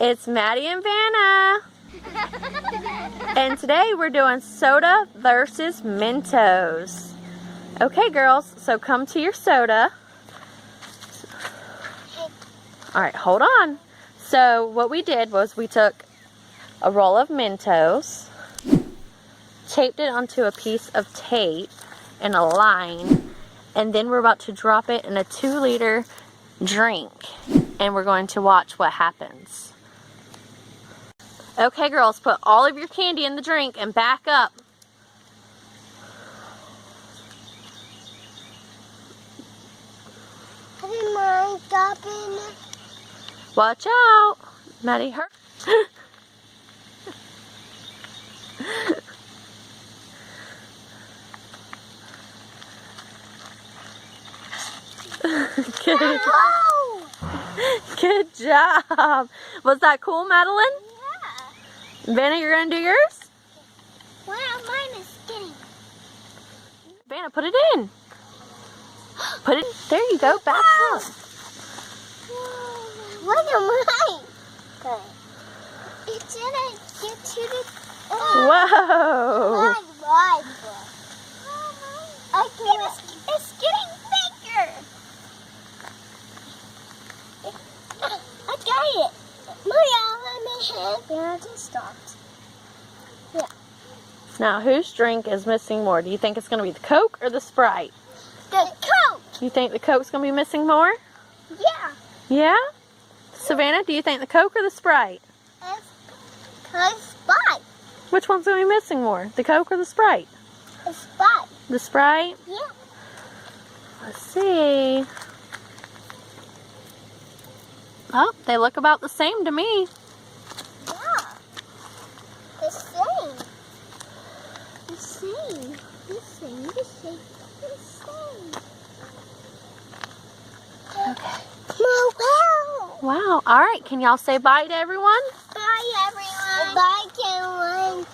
It's Maddie and Vanna. And today we're doing soda versus Mentos. Okay, girls, so come to your soda. Alright, hold on. So what we did was we took a roll of Mentos, taped it onto a piece of tape in a line, and then we're about to drop it in a 2-liter drink, and we're going to watch what happens. Okay, girls, put all of your candy in the drink and back up. Hey, Mom, stopping. Watch out, Maddie. Hurt. Good. Good job. Was that cool, Madeline? Yeah. Vanna, you're gonna do yours? Wow, mine is skinny. Vanna, put it in. Put it. There you go. Back up. Look at mine. It didn't get to the. Whoa. It's getting bigger. I got it. Yeah, it just stopped. Yeah. Now, whose drink is missing more? Do you think it's going to be the Coke or the Sprite? The Coke. You think the Coke's going to be missing more? Yeah. Yeah? Savannah, do you think the Coke or the Sprite? It's Sprite. Which one's going to be missing more? The Coke or the Sprite? It's Sprite. The Sprite? Yeah. Let's see. Oh, they look about the same to me. Yeah. The same. The same. The same. The same. The same. Okay. Wow. Wow. All right. Can y'all say bye to everyone? Bye, everyone. Bye, Caroline.